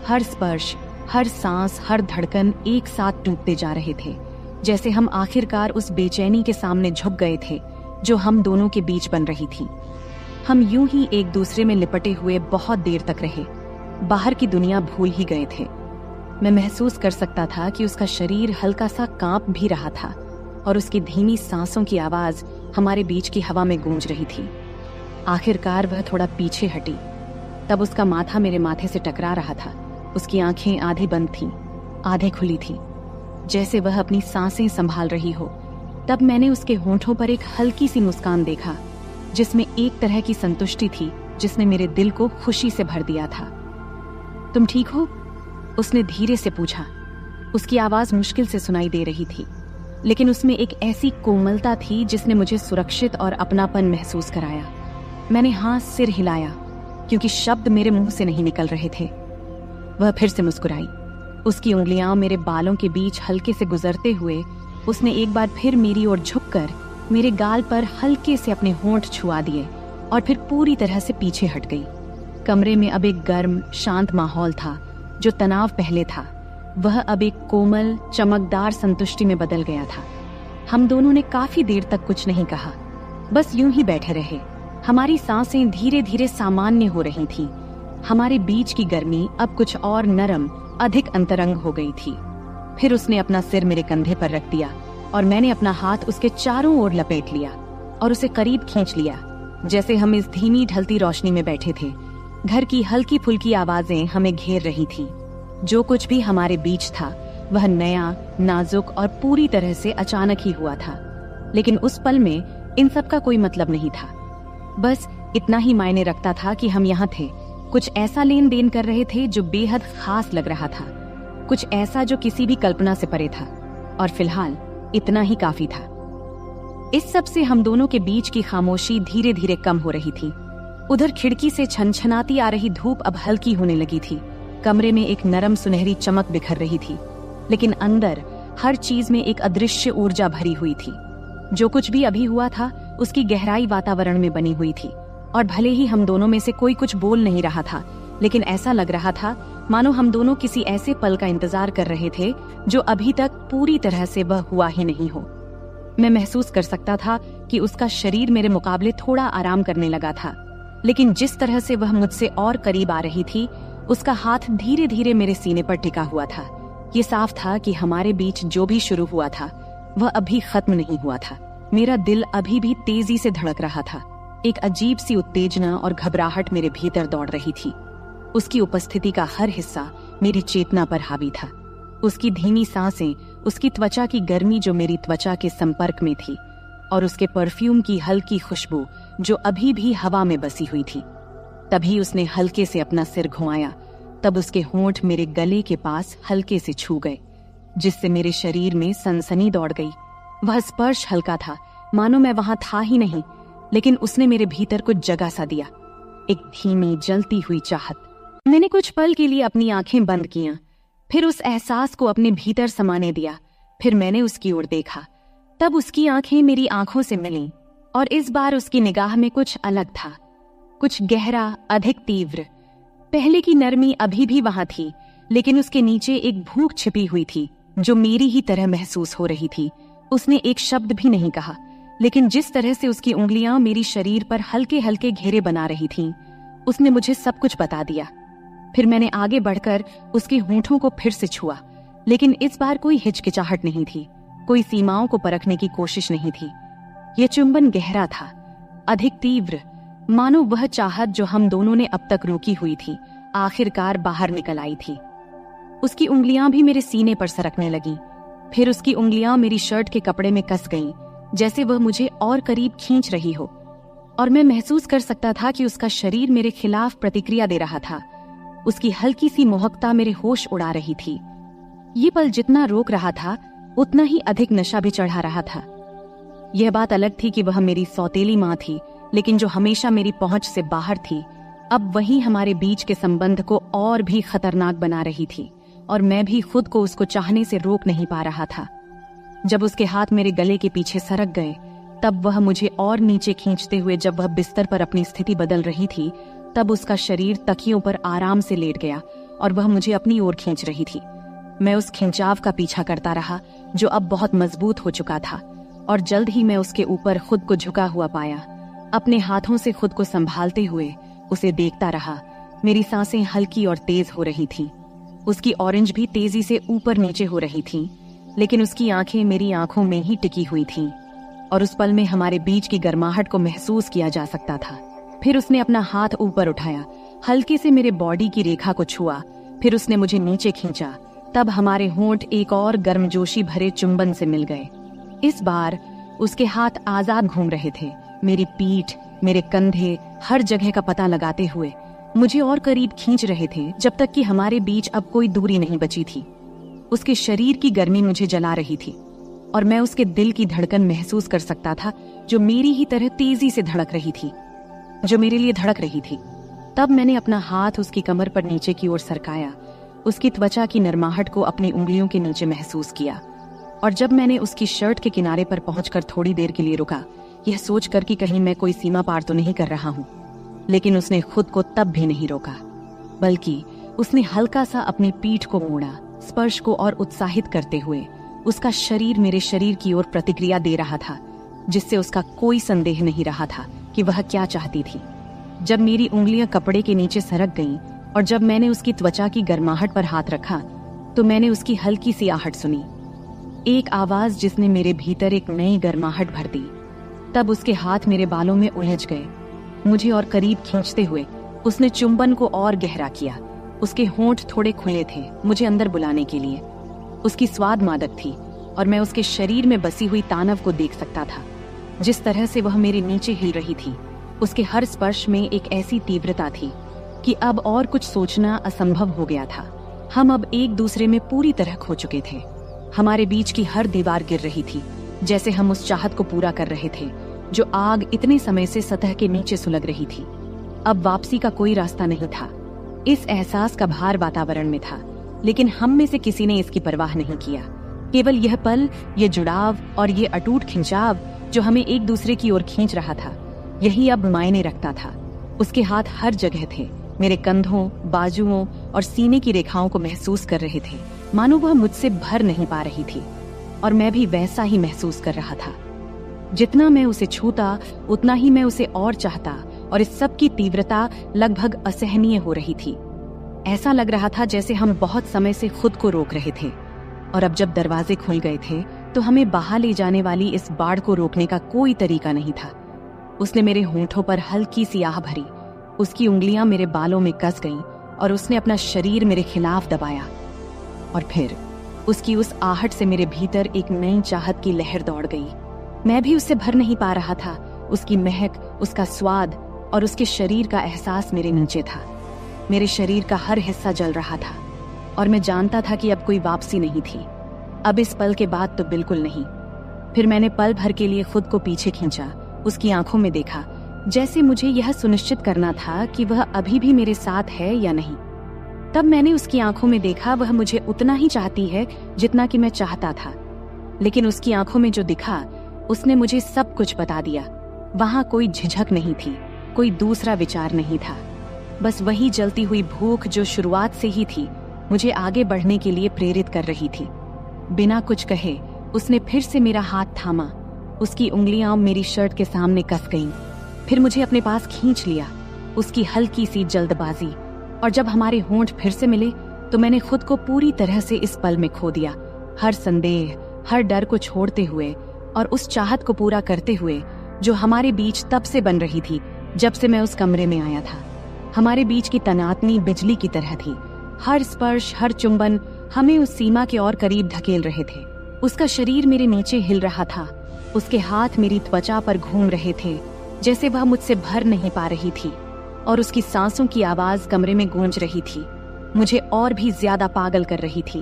हर स्पर्श, हर सांस, हर धड़कन एक साथ टूटते जा रहे थे, जैसे हम आखिरकार उस बेचैनी के सामने झुक गए थे जो हम दोनों के बीच बन रही थी। हम यूं ही एक दूसरे में लिपटे हुए बहुत देर तक रहे। बाहर की दुनिया भूल ही गए थे। मैं महसूस कर सकता था कि उसका शरीर हल्का सा कांप भी रहा था और उसकी धीमी सांसों की आवाज हमारे बीच की हवा में गूंज रही थी। आखिरकार वह थोड़ा पीछे हटी। तब उसका माथा मेरे माथे से टकरा रहा था। उसकी आंखें आधे बंद थीं, आधे खुली थीं, जैसे वह अपनी सांसें संभाल रही हो। तब मैंने उसके होंठों पर एक हल्की सी मुस्कान देखा, जिसमें एक तरह की संतुष्टि थी जिसने मेरे दिल को खुशी से भर दिया था। तुम ठीक हो? उसने धीरे से पूछा। उसकी आवाज मुश्किल से सुनाई दे रही थी, लेकिन उसमें एक ऐसी कोमलता थी जिसने मुझे सुरक्षित और अपनापन महसूस कराया। मैंने हाँ सिर हिलाया, क्योंकि शब्द मेरे मुंह से नहीं निकल रहे थे। वह फिर से मुस्कुराई। उसकी उंगलियां मेरे बालों के बीच हल्के से गुजरते हुए उसने एक बार फिर मेरी ओर झुककर मेरे गाल पर हल्के से अपने होंठ छुआ दिए और फिर पूरी तरह से पीछे हट गई। कमरे में अब एक गर्म, शांत माहौल था। जो तनाव पहले था, वह अब एक कोमल, चमकदार संतुष्टि में बदल गया था। हम दोनों ने काफी देर तक कुछ नहीं कहा, बस यूं ही बैठे रहे। हमारी सांसें धीरे धीरे सामान्य हो रही थीं। हमारे बीच की गर्मी अब कुछ और नरम, अधिक अंतरंग हो गई थी। फिर उसने अपना सिर मेरे कंधे पर रख दिया और मैंने अपना हाथ उसके चारों ओर लपेट लिया और उसे करीब खींच लिया, जैसे हम इस धीमी ढलती रोशनी में बैठे थे। घर की हल्की फुल्की आवाजें हमें घेर रही थीं। जो कुछ भी हमारे बीच था, वह नया, नाजुक और पूरी तरह से अचानक ही हुआ था। लेकिन उस पल में इन सब का कोई मतलब नहीं था। बस इतना ही मायने रखता था कि हम यहाँ थे, कुछ ऐसा लेन देन कर रहे थे जो बेहद खास लग रहा था, कुछ ऐसा जो किसी भी कल्पना से परे था। और फिलहाल इतना ही काफी था। इस सब से हम दोनों के बीच की खामोशी धीरे धीरे कम हो रही थी। उधर खिड़की से छनछनाती आ रही धूप अब हल्की होने लगी थी। कमरे में एक नरम सुनहरी चमक बिखर रही थी, लेकिन अंदर हर चीज में एक अदृश्य ऊर्जा भरी हुई थी। जो कुछ भी अभी हुआ था उसकी गहराई वातावरण में बनी हुई थी, और भले ही हम दोनों में से कोई कुछ बोल नहीं रहा था, लेकिन ऐसा लग रहा था मानो हम दोनों किसी ऐसे पल का इंतजार कर रहे थे जो अभी तक पूरी तरह से वह हुआ ही नहीं हो। मैं महसूस कर सकता था कि उसका शरीर मेरे मुकाबले थोड़ा आराम करने लगा था, लेकिन जिस तरह से वह मुझसे और करीब आ रही थी, उसका हाथ धीरे धीरे मेरे सीने पर टिका हुआ था। ये साफ था कि हमारे बीच जो भी शुरू हुआ था वह अभी खत्म नहीं हुआ था। मेरा दिल अभी भी तेजी से धड़क रहा था। एक अजीब सी उत्तेजना और घबराहट मेरे भीतर दौड़ रही थी। उसकी उपस्थिति का हर हिस्सा मेरी चेतना पर हावी था। उसकी धीमी सांसें, उसकी त्वचा की गर्मी जो मेरी त्वचा के संपर्क में थी, और उसके परफ्यूम की हल्की खुशबू जो अभी भी हवा में बसी हुई थी। तभी उसने हल्के से अपना सिर घुमाया, तब उसके होंठ मेरे गले के पास हल्के से छू गए, जिससे मेरे शरीर में सनसनी दौड़ गई। वह स्पर्श हल्का था, मानो मैं वहां था ही नहीं, लेकिन उसने मेरे भीतर कुछ जगह सा दिया, एक धीमी जलती हुई चाहत। मैंने कुछ पल के लिए अपनी आंखें बंद कियां, फिर उस एहसास को अपने भीतर समाने दिया। फिर मैंने उसकी ओर देखा, तब उसकी आंखें मेरी आंखों से मिलीं, और इस बार उसकी निगाह में कुछ अलग था, कुछ गहरा, अधिक तीव्र। पहले की नरमी अभी भी वहां थी, लेकिन उसके नीचे एक भूख छिपी हुई थी जो मेरी ही तरह महसूस हो रही थी। उसने एक शब्द भी नहीं कहा, लेकिन जिस तरह से उसकी उंगलियां मेरी शरीर पर हल्के हल्के घेरे बना रही थीं, उसने मुझे सब कुछ बता दिया। फिर मैंने आगे बढ़कर उसके होंठों को फिर से छुआ, लेकिन इस बार कोई हिचकिचाहट नहीं थी, कोई सीमाओं को परखने की कोशिश नहीं थी। यह चुंबन गहरा था, अधिक तीव्र, मानो वह चाहत जो हम दोनों ने अब तक रोकी हुई थी आखिरकार बाहर निकल आई थी। उसकी उंगलियां भी मेरे सीने पर सरकने लगीं। फिर उसकी उंगलियां मेरी शर्ट के कपड़े में कस गईं, जैसे वह मुझे और करीब खींच रही हो, और मैं महसूस कर सकता था कि उसका शरीर मेरे खिलाफ प्रतिक्रिया दे रहा था। उसकी हल्की सी मोहकता मेरे होश उड़ा रही थी। ये पल जितना रोक रहा था, उतना ही अधिक नशा भी चढ़ा रहा था। यह बात अलग थी कि वह मेरी सौतेली माँ थी, लेकिन जो हमेशा मेरी पहुंच से बाहर थी, अब वही हमारे बीच के संबंध को और भी खतरनाक बना रही थी, और मैं भी खुद को उसको चाहने से रोक नहीं पा रहा था। जब उसके हाथ मेरे गले के पीछे सरक गए, तब वह मुझे और नीचे खींचते हुए, जब वह बिस्तर पर अपनी स्थिति बदल रही थी, तब उसका शरीर तकियों पर आराम से लेट गया और वह मुझे अपनी ओर खींच रही थी। मैं उस खिंचाव का पीछा करता रहा, जो अब बहुत मजबूत हो चुका था, और जल्द ही मैं उसके ऊपर खुद को झुका हुआ पाया। अपने हाथों से खुद को संभालते हुए उसे देखता रहा। मेरी सांसें हल्की और तेज हो रही थीं। उसकी ऑरेंज भी तेजी से ऊपर नीचे हो रही थीं, लेकिन उसकी आंखें मेरी आंखों में ही टिकी हुई थीं, और उस पल में हमारे बीच की गर्माहट को महसूस किया जा सकता था। फिर उसने अपना हाथ ऊपर उठाया, हल्के से मेरे बॉडी की रेखा को छुआ, फिर उसने मुझे नीचे खींचा। तब हमारे होंठ एक और गर्मजोशी भरे चुंबन से मिल गए। इस बार उसके हाथ आजाद घूम रहे थे, मेरी पीठ, मेरे कंधे, हर जगह का पता लगाते हुए मुझे और करीब खींच रहे थे, जब तक कि हमारे बीच अब कोई दूरी नहीं बची थी। उसके शरीर की गर्मी मुझे जला रही थी, और मैं उसके दिल की धड़कन महसूस कर सकता था, जो मेरी ही तरह तेजी से धड़क रही थी, जो मेरे लिए धड़क रही थी। तब मैंने अपना हाथ उसकी कमर पर नीचे की ओर सरकाया, उसकी त्वचा की नरमाहट को अपनी उंगलियों के नीचे महसूस किया, और जब मैंने उसकी शर्ट के किनारे पर पहुंचकर थोड़ी देर के लिए रुका, यह सोचकर कि कहीं मैं कोई सीमा पार तो नहीं कर रहा हूं, लेकिन उसने खुद को तब भी नहीं रोका, बल्कि उसने हल्का सा अपनी पीठ को मोड़ा, स्पर्श को और उत्साहित करते हुए। उसका शरीर मेरे शरीर की ओर प्रतिक्रिया दे रहा था, जिससे उसका कोई संदेह नहीं रहा था कि वह क्या चाहती थी। जब मेरी उंगलियां कपड़े के नीचे सरक गईं, और जब मैंने उसकी त्वचा की गर्माहट पर हाथ रखा, तो मैंने उसकी हल्की सी आहट सुनी, एक आवाज जिसने मेरे भीतर एक नई गर्माहट भर दी। तब उसके हाथ मेरे बालों में उलझ गए, मुझे और करीब खींचते हुए उसने चुंबन को और गहरा किया। उसके होंठ थोड़े खुले थे, मुझे अंदर बुलाने के लिए। उसकी स्वाद मादक थी, और मैं उसके शरीर में बसी हुई तानव को देख सकता था। जिस तरह से वह मेरे नीचे हिल रही थी, उसके हर स्पर्श में एक ऐसी तीव्रता थी कि अब और कुछ सोचना असंभव हो गया था। हम अब एक दूसरे में पूरी तरह खो चुके थे। हमारे बीच की हर दीवार गिर रही थी, जैसे हम उस चाहत को पूरा कर रहे थे जो आग इतने समय से सतह के नीचे सुलग रही थी। अब वापसी का कोई रास्ता नहीं था। इस एहसास का भार वातावरण में था, लेकिन हम में से किसी ने इसकी परवाह नहीं किया। केवल यह पल, ये जुड़ाव और ये अटूट खिंचाव जो हमें एक दूसरे की ओर खींच रहा था, यही अब मायने रखता था। उसके हाथ हर जगह थे, मेरे कंधों, बाजुओं और सीने की रेखाओं को महसूस कर रहे थे, मानो वह मुझसे भर नहीं पा रही थी। और मैं भी वैसा ही महसूस कर रहा था। जितना मैं उसे छूता, उतना ही मैं उसे और चाहता, और इस सब की तीव्रता लगभग असहनीय हो रही थी। ऐसा लग रहा था जैसे हम बहुत समय से खुद को रोक रहे थे, और अब जब दरवाजे खुल गए थे तो हमें बहा ले जाने वाली इस बाढ़ को रोकने का कोई तरीका नहीं था। उसने मेरे होंठों पर हल्की सी आह भरी, उसकी उंगलियां मेरे बालों में कस गईं और उसने अपना शरीर मेरे खिलाफ दबाया। और फिर उसकी उस आहट से मेरे भीतर एक नई चाहत की लहर दौड़ गई। मैं भी उससे भर नहीं पा रहा था। उसकी महक, उसका स्वाद और उसके शरीर का एहसास मेरे नीचे था। मेरे शरीर का हर हिस्सा जल रहा था, और मैं जानता था कि अब कोई वापसी नहीं थी। अब इस पल के बाद तो बिल्कुल नहीं। फिर मैंने पल भर के लिए खुद को पीछे खींचा, उसकी आंखों में देखा, जैसे मुझे यह सुनिश्चित करना था कि वह अभी भी मेरे साथ है या नहीं। तब मैंने उसकी आंखों में देखा, वह मुझे उतना ही चाहती है जितना कि मैं चाहता था। लेकिन उसकी आंखों में जो दिखा, उसने मुझे सब कुछ बता दिया। वहां कोई झिझक नहीं थी, कोई दूसरा विचार नहीं था। बस वही जलती हुई भूख जो शुरुआत से ही थी, मुझे आगे बढ़ने के लिए प्रेरित कर रही थी। बिना कुछ कहे उसने फिर से मेरा हाथ थामा। उसकी उंगलियां मेरी शर्ट के सामने कस गईं। फिर मुझे अपने पास खींच लिया। उसकी हल्की सी जल्दबाजी, और जब हमारे होंठ फिर से मिले तो मैंने खुद को पूरी तरह से इस पल में खो दिया। हर संदेह, हर डर को छोड़ते हुए और उस चाहत को पूरा करते हुए जो हमारे बीच तब से बन रही थी जब से मैं उस कमरे में आया था। हमारे बीच की तनातनी बिजली की तरह थी। हर स्पर्श, हर चुंबन हमें उस सीमा के और करीब धकेल रहे थे। उसका शरीर मेरे नीचे हिल रहा था, उसके हाथ मेरी त्वचा पर घूम रहे थे जैसे वह मुझसे भर नहीं पा रही थी, और उसकी सांसों की आवाज कमरे में गूंज रही थी, मुझे और भी ज्यादा पागल कर रही थी।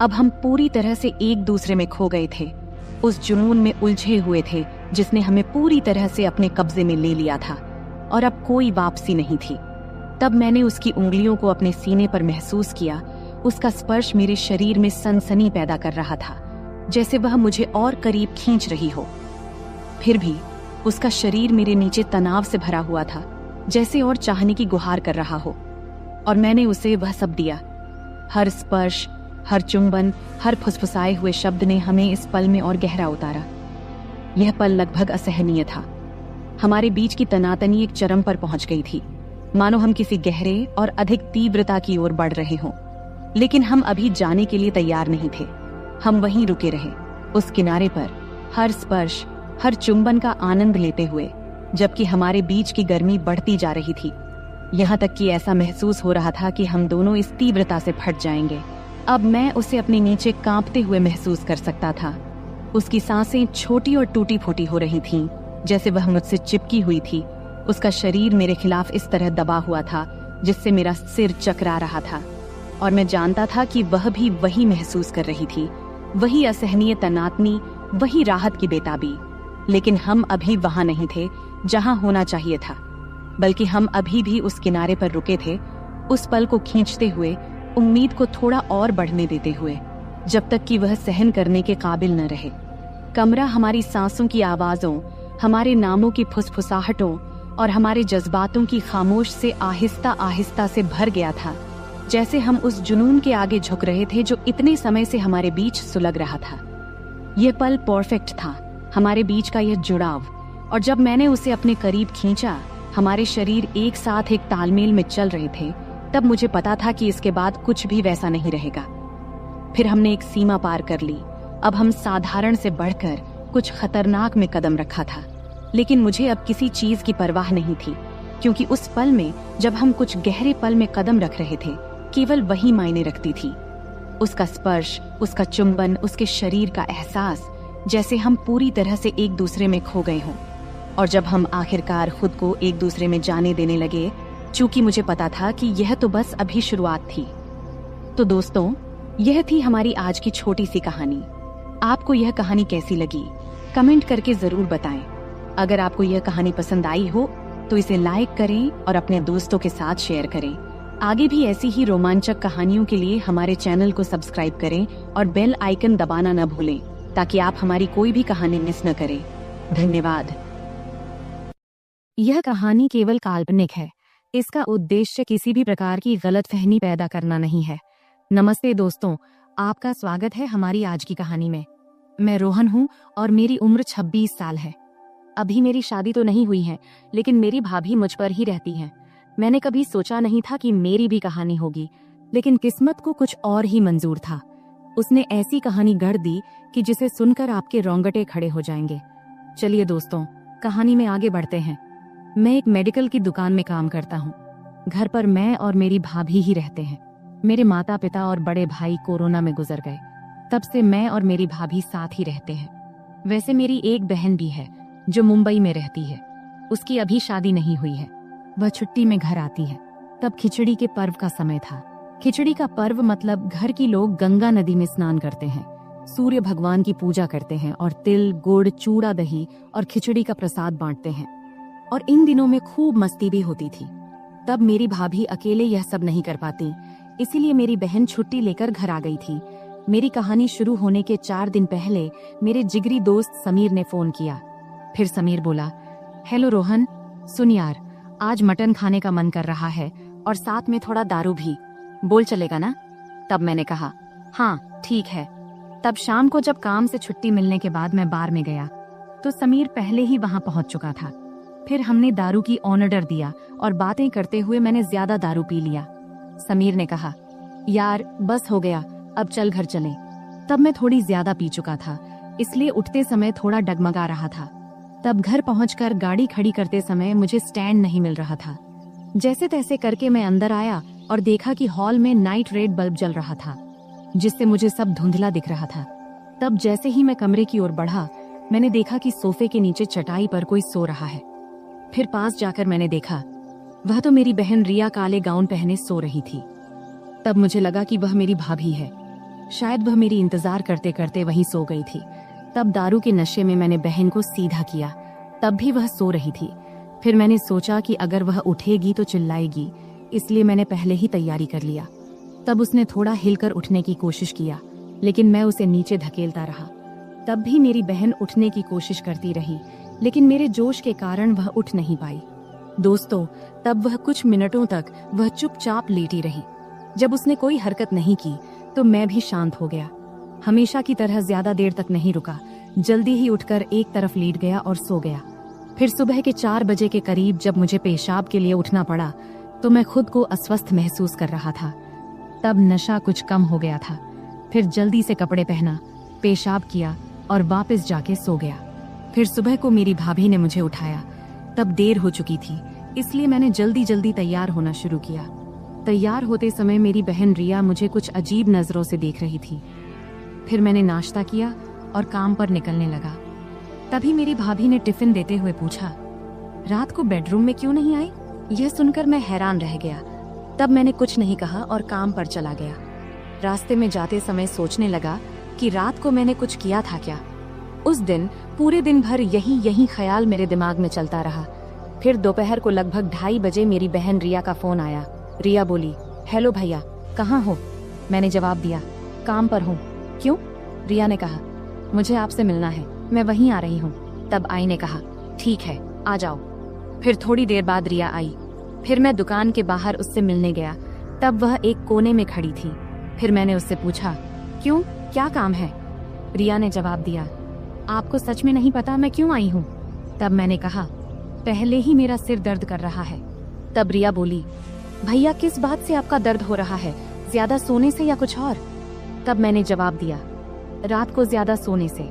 अब हम पूरी तरह से एक दूसरे में खो गए थे, उस जुनून में उलझे हुए थे जिसने हमें पूरी तरह से अपने कब्जे में ले लिया था, और अब कोई वापसी नहीं थी। तब मैंने उसकी उंगलियों को अपने सीने पर महसूस किया। उसका स्पर्श मेरे शरीर में सनसनी पैदा कर रहा था, जैसे वह मुझे और करीब खींच रही हो। फिर भी उसका शरीर मेरे नीचे तनाव से भरा हुआ था, जैसे और चाहने की गुहार कर रहा हो, और मैंने उसे वह सब दिया। हर स्पर्श, हर चुंबन, हर फुसफुसाए हुए शब्द ने हमें इस पल में और गहरा उतारा। यह पल लगभग असहनीय था। हमारे बीच की तनातनी एक चरम पर पहुंच गई थी, मानो हम किसी गहरे और अधिक तीव्रता की ओर बढ़ रहे हों। लेकिन हम अभी जाने के लिए तैयार नहीं थे। हम वहीं रुके रहे, उस किनारे पर, हर स्पर्श, हर चुंबन का आनंद लेते हुए, जबकि हमारे बीच की गर्मी बढ़ती जा रही थी। यहाँ तक कि ऐसा महसूस हो रहा था कि हम दोनों इस तीव्रता से फट जाएंगे। अब मैं उसे अपने नीचे कांपते हुए महसूस कर सकता था। उसकी सांसें छोटी और टूटी फूटी हो रही थीं, जैसे वह मुझसे चिपकी हुई थी। उसका शरीर मेरे खिलाफ इस तरह दबा हुआ था जिससे मेरा सिर चकरा रहा था, और मैं जानता था कि वह भी वही महसूस कर रही थी, वही असहनीय तनातनी, वही राहत की बेताबी। लेकिन हम अभी वहां नहीं थे जहां होना चाहिए था, बल्कि हम अभी भी उस किनारे पर रुके थे, उस पल को खींचते हुए, उम्मीद को थोड़ा और बढ़ने देते हुए, जब तक कि वह सहन करने के काबिल न रहे। कमरा हमारी सांसों की आवाजों, हमारे नामों की फुसफुसाहटों और हमारे जज्बातों की खामोश से आहिस्ता आहिस्ता से भर गया था, जैसे हम उस जुनून के आगे झुक रहे थे जो इतने समय से हमारे बीच सुलग रहा था। यह पल परफेक्ट था, हमारे बीच का यह जुड़ाव, और जब मैंने उसे अपने करीब खींचा, हमारे शरीर एक साथ एक तालमेल में चल रहे थे, तब मुझे पता था कि इसके बाद कुछ भी वैसा नहीं रहेगा। फिर हमने एक सीमा पार कर ली। अब हम साधारण से बढ़कर कुछ खतरनाक में कदम रखा था, लेकिन मुझे अब किसी चीज की परवाह नहीं थी, क्योंकि उस पल में जब हम कुछ गहरे पल में कदम रख रहे थे, केवल वही मायने रखती थी। उसका स्पर्श, उसका चुंबन, उसके शरीर का एहसास, जैसे हम पूरी तरह से एक दूसरे में खो गए हों। और जब हम आखिरकार खुद को एक दूसरे में जाने देने लगे, चूंकि मुझे पता था कि यह तो बस अभी शुरुआत थी। तो दोस्तों, यह थी हमारी आज की छोटी सी कहानी। आपको यह कहानी कैसी लगी, कमेंट करके जरूर बताएं। अगर आपको यह कहानी पसंद आई हो तो इसे लाइक करें और अपने दोस्तों के साथ शेयर करें। आगे भी ऐसी ही रोमांचक कहानियों के लिए हमारे चैनल को सब्सक्राइब करें और बेल आइकन दबाना न भूलें, ताकि आप हमारी कोई भी कहानी मिस न करें। धन्यवाद। यह कहानी केवल काल्पनिक है। इसका उद्देश्य किसी भी प्रकार की गलतफहमी पैदा करना नहीं है। नमस्ते दोस्तों, आपका स्वागत है हमारी आज की कहानी में। मैं रोहन हूँ और मेरी उम्र 26 साल है। अभी मेरी शादी तो नहीं हुई है, लेकिन मेरी भाभी मुझ पर ही रहती है। मैंने कभी सोचा नहीं था कि मेरी भी कहानी होगी, लेकिन किस्मत को कुछ और ही मंजूर था। उसने ऐसी कहानी गढ़ दी कि जिसे सुनकर आपके रोंगटे खड़े हो जाएंगे। चलिए दोस्तों, कहानी में आगे बढ़ते हैं। मैं एक मेडिकल की दुकान में काम करता हूँ। घर पर मैं और मेरी भाभी ही रहते हैं। मेरे माता पिता और बड़े भाई कोरोना में गुजर गए। तब से मैं और मेरी भाभी साथ ही रहते हैं। वैसे मेरी एक बहन भी है जो मुंबई में रहती है। उसकी अभी शादी नहीं हुई है। वह छुट्टी में घर आती है। तब खिचड़ी के पर्व का समय था। खिचड़ी का पर्व मतलब घर की लोग गंगा नदी में स्नान करते हैं, सूर्य भगवान की पूजा करते हैं और तिल, गुड़, चूड़ा, दही और खिचड़ी का प्रसाद बांटते हैं। और इन दिनों में खूब मस्ती भी होती थी। तब मेरी भाभी अकेले यह सब नहीं कर पाती, इसीलिए मेरी बहन छुट्टी लेकर घर आ गई थी। मेरी कहानी शुरू होने के 4 दिन पहले मेरे जिगरी दोस्त समीर ने फोन किया। फिर समीर बोला, हेलो रोहन, सुन यार, आज मटन खाने का मन कर रहा है और साथ में थोड़ा दारू भी, बोल चलेगा ना? तब मैंने कहा, हाँ ठीक है। तब शाम को जब काम से छुट्टी मिलने के बाद मैं बार में गया तो समीर पहले ही वहां पहुंच चुका था। फिर हमने दारू की ऑर्डर दिया और बातें करते हुए मैंने ज्यादा दारू पी लिया। समीर ने कहा, यार बस हो गया, अब चल घर चलें। तब मैं थोड़ी ज्यादा पी चुका था, इसलिए उठते समय थोड़ा डगमगा रहा था। तब घर पहुंचकर गाड़ी खड़ी करते समय मुझे स्टैंड नहीं मिल रहा था। जैसे तैसे करके मैं अंदर आया और देखा कि हॉल में नाइट रेड बल्ब जल रहा था, जिससे मुझे सब धुंधला दिख रहा था। तब जैसे ही मैं कमरे की ओर बढ़ा, मैंने देखा कि सोफे के नीचे चटाई पर कोई सो रहा है। फिर पास जाकर मैंने देखा, वह तो मेरी बहन रिया काले गाउन पहने सो रही थी। तब मुझे लगा कि वह मेरी भाभी है। शायद वह मेरी इंतजार करते करते वहीं सो गई थी। तब दारू के नशे में मैंने बहन को सीधा किया। तब भी वह सो रही थी। फिर मैंने सोचा कि अगर वह उठेगी तो चिल्लाएगी, इसलिए मैंने पहले ही तैयारी कर लिया। तब उसने थोड़ा हिलकर उठने की कोशिश किया, लेकिन मैं उसे नीचे धकेलता रहा। तब भी मेरी बहन उठने की कोशिश करती रही, लेकिन मेरे जोश के कारण वह उठ नहीं पाई। दोस्तों, तब वह कुछ मिनटों तक वह चुपचाप लेटी रही। जब उसने कोई हरकत नहीं की तो मैं भी शांत हो गया। हमेशा की तरह ज्यादा देर तक नहीं रुका, जल्दी ही उठकर एक तरफ लेट गया और सो गया। फिर सुबह के 4 बजे के करीब जब मुझे पेशाब के लिए उठना पड़ा तो मैं खुद को अस्वस्थ महसूस कर रहा था। तब नशा कुछ कम हो गया था। फिर जल्दी से कपड़े पहना, पेशाब किया और वापस जाके सो गया। फिर सुबह को मेरी भाभी ने मुझे उठाया। तब देर हो चुकी थी, इसलिए मैंने जल्दी जल्दी तैयार होना शुरू किया। तैयार होते समय मेरी बहन रिया मुझे कुछ अजीब नजरों से देख रही थी। फिर मैंने नाश्ता किया और काम पर निकलने लगा। तभी मेरी भाभी ने टिफिन देते हुए पूछा, रात को बेडरूम में क्यों नहीं आई? यह सुनकर मैं हैरान रह गया। तब मैंने कुछ नहीं कहा और काम पर चला गया। रास्ते में जाते समय सोचने लगा कि रात को मैंने कुछ किया था क्या। उस दिन पूरे दिन भर यही ख्याल मेरे दिमाग में चलता रहा। फिर दोपहर को लगभग 2:30 बजे मेरी बहन रिया का फोन आया। रिया बोली, हेलो भैया, कहाँ हो? मैंने जवाब दिया, काम पर हूँ। क्यों? रिया ने कहा, मुझे आपसे मिलना है, मैं वहीं आ रही हूँ। तब आई ने कहा, ठीक है, आ जाओ। फिर थोड़ी देर बाद रिया आई। फिर मैं दुकान के बाहर उससे मिलने गया। तब वह एक कोने में खड़ी थी। फिर मैंने उससे पूछा, क्यों, क्या काम है? रिया ने जवाब दिया, आपको सच में नहीं पता मैं क्यों आई हूँ? तब मैंने कहा, पहले ही मेरा सिर दर्द कर रहा है। तब रिया बोली, भैया किस बात से आपका दर्द हो रहा है? ज्यादा सोने से या कुछ और? तब मैंने जवाब दिया, रात को ज्यादा सोने से।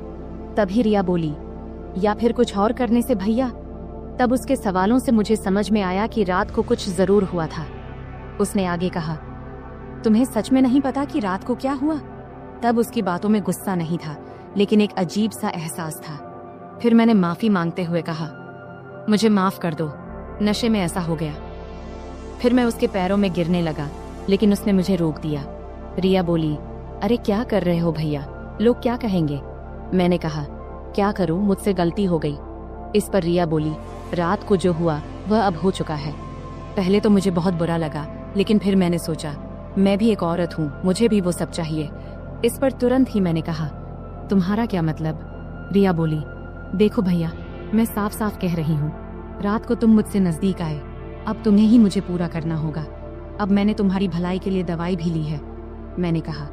तभी रिया बोली, या फिर कुछ और करने से भैया? तब उसके सवालों से मुझे समझ में आया कि रात को कुछ जरूर हुआ था। उसने आगे कहा, तुम्हें सच में नहीं पता कि रात को क्या हुआ? तब उसकी बातों में गुस्सा नहीं था, लेकिन एक अजीब सा एहसास था। फिर मैंने माफी मांगते हुए कहा, मुझे माफ कर दो, नशे में ऐसा हो गया। फिर मैं उसके पैरों में गिरने लगा, लेकिन उसने मुझे रोक दिया। रिया बोली, अरे क्या कर रहे हो भैया, लोग क्या कहेंगे? मैंने कहा, क्या करूं, मुझसे गलती हो गई। इस पर रिया बोली, रात को जो हुआ वह अब हो चुका है। पहले तो मुझे बहुत बुरा लगा, लेकिन फिर मैंने सोचा मैं भी एक औरत हूँ, मुझे भी वो सब चाहिए। इस पर तुरंत ही मैंने कहा, तुम्हारा क्या मतलब? रिया बोली, देखो भैया, मैं साफ साफ कह रही हूँ, रात को तुम मुझसे नजदीक आए, अब तुम्हें ही मुझे पूरा करना होगा। अब मैंने तुम्हारी भलाई के लिए दवाई भी ली है। मैंने कहा,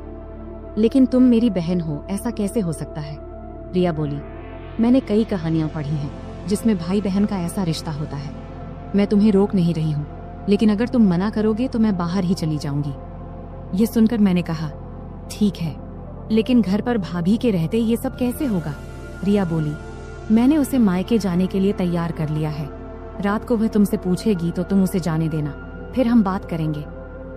लेकिन तुम मेरी बहन हो, ऐसा कैसे हो सकता है? रिया बोली, मैंने कई कहानियां पढ़ी हैं जिसमें भाई बहन का ऐसा रिश्ता होता है। मैं तुम्हें रोक नहीं रही हूँ, लेकिन अगर तुम मना करोगे तो मैं बाहर ही चली जाऊंगी। ये सुनकर मैंने कहा, ठीक है, लेकिन घर पर भाभी के रहते ये सब कैसे होगा? रिया बोली, मैंने उसे मायके जाने के लिए तैयार कर लिया है। रात को वह तुमसे पूछेगी तो तुम उसे जाने देना, फिर हम बात करेंगे।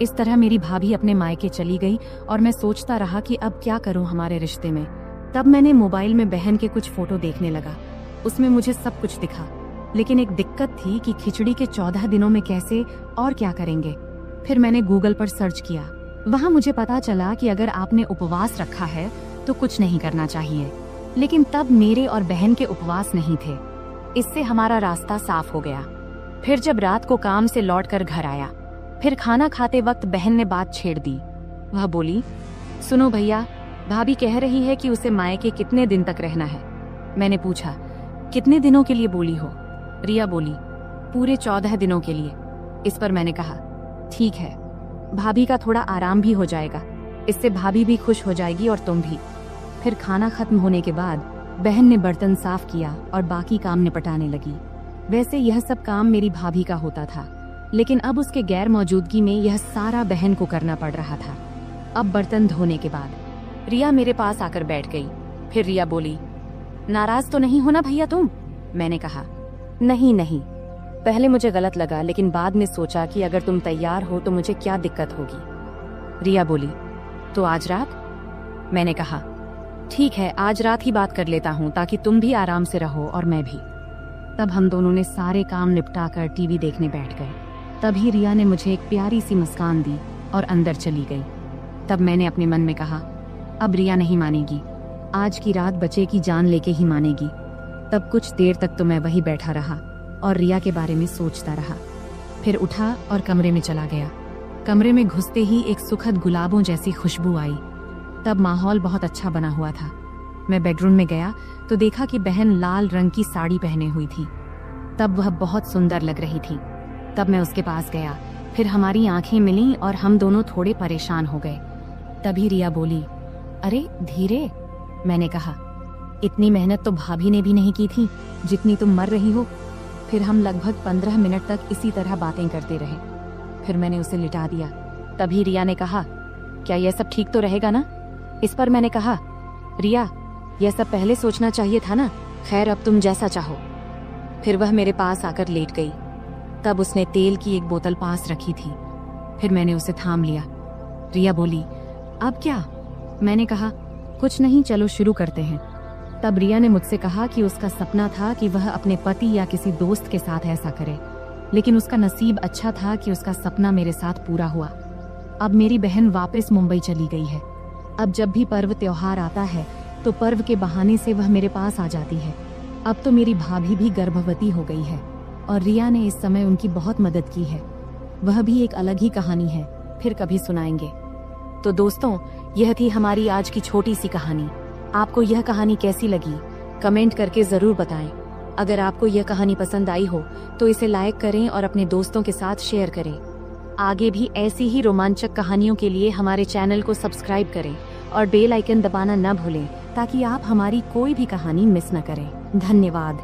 इस तरह मेरी भाभी अपने मायके चली गई और मैं सोचता रहा कि अब क्या करूं हमारे रिश्ते में। तब मैंने मोबाइल में बहन के कुछ फोटो देखने लगा। उसमें मुझे सब कुछ दिखा, लेकिन एक दिक्कत थी कि खिचड़ी के 14 दिनों में कैसे और क्या करेंगे। फिर मैंने गूगल पर सर्च किया। वहां मुझे पता चला कि अगर आपने उपवास रखा है तो कुछ नहीं करना चाहिए, लेकिन तब मेरे और बहन के उपवास नहीं थे। इससे हमारा रास्ता साफ हो गया। फिर जब रात को काम से लौटकर घर आया, फिर खाना खाते वक्त बहन ने बात छेड़ दी। वह बोली, सुनो भैया, भाभी कह रही है कि उसे मायके कितने दिन तक रहना है। मैंने पूछा, कितने दिनों के लिए बोली हो? रिया बोली, पूरे 14 दिनों के लिए। इस पर मैंने कहा, ठीक है, भाभी का थोड़ा आराम भी हो जाएगा, इससे भाभी भी खुश हो जाएगी और तुम भी। फिर खाना खत्म होने के बाद बहन ने बर्तन साफ किया और बाकी काम निपटाने लगी। वैसे यह सब काम मेरी भाभी का होता था, लेकिन अब उसके गैर मौजूदगी में यह सारा बहन को करना पड़ रहा था। अब बर्तन धोने के बाद रिया मेरे पास आकर बैठ गई। फिर रिया बोली, नाराज तो नहीं हो ना भैया तुम? मैंने कहा, नहीं नहीं, पहले मुझे गलत लगा, लेकिन बाद में सोचा कि अगर तुम तैयार हो तो मुझे क्या दिक्कत होगी। रिया बोली, तो आज रात? मैंने कहा, ठीक है, आज रात ही बात कर लेता हूँ, ताकि तुम भी आराम से रहो और मैं भी। तब हम दोनों ने सारे काम निपटाकर टीवी देखने बैठ गए। तभी रिया ने मुझे एक प्यारी सी मुस्कान दी और अंदर चली गई। तब मैंने अपने मन में कहा, अब रिया नहीं मानेगी, आज की रात बच्चे की जान लेके ही मानेगी। तब कुछ देर तक तो मैं वही बैठा रहा और रिया के बारे में सोचता रहा। फिर उठा और कमरे में चला गया। कमरे में घुसते ही एक सुखद गुलाबों जैसी खुशबू आई। तब माहौल बहुत अच्छा बना हुआ था। मैं बेडरूम में गया तो देखा कि बहन लाल रंग की साड़ी पहने हुई थी। तब वह बहुत सुंदर लग रही थी। तब मैं उसके पास गया, फिर हमारी आंखें मिलीं और हम दोनों थोड़े परेशान हो गए। तभी रिया बोली, अरे धीरे। मैंने कहा, इतनी मेहनत तो भाभी ने भी नहीं की थी जितनी तुम मर रही हो। फिर हम लगभग 15 मिनट तक इसी तरह बातें करते रहे। फिर मैंने उसे लिटा दिया। तभी रिया ने कहा, क्या यह सब ठीक तो रहेगा ना? इस पर मैंने कहा, रिया, यह सब पहले सोचना चाहिए था ना। खैर, अब तुम जैसा चाहो। फिर वह मेरे पास आकर लेट गई। तब उसने तेल की एक बोतल पास रखी थी। फिर मैंने उसे थाम लिया। रिया बोली, अब क्या? मैंने कहा, कुछ नहीं, चलो शुरू करते हैं। तब रिया ने मुझसे कहा कि उसका सपना था कि वह अपने पति या किसी दोस्त के साथ ऐसा करे, लेकिन उसका नसीब अच्छा था कि उसका सपना मेरे साथ पूरा हुआ। अब मेरी बहन वापस मुंबई चली गई है। अब जब भी पर्व त्योहार आता है तो पर्व के बहाने से वह मेरे पास आ जाती है। अब तो मेरी भाभी भी गर्भवती हो गई है और रिया ने इस समय उनकी बहुत मदद की है। वह भी एक अलग ही कहानी है, फिर कभी सुनाएंगे। तो दोस्तों, यह थी हमारी आज की छोटी सी कहानी। आपको यह कहानी कैसी लगी कमेंट करके जरूर बताएं। अगर आपको यह कहानी पसंद आई हो तो इसे लाइक करें और अपने दोस्तों के साथ शेयर करें। आगे भी ऐसी ही रोमांचक कहानियों के लिए हमारे चैनल को सब्सक्राइब करें और बेल आइकन दबाना न भूलें, ताकि आप हमारी कोई भी कहानी मिस न करें। धन्यवाद।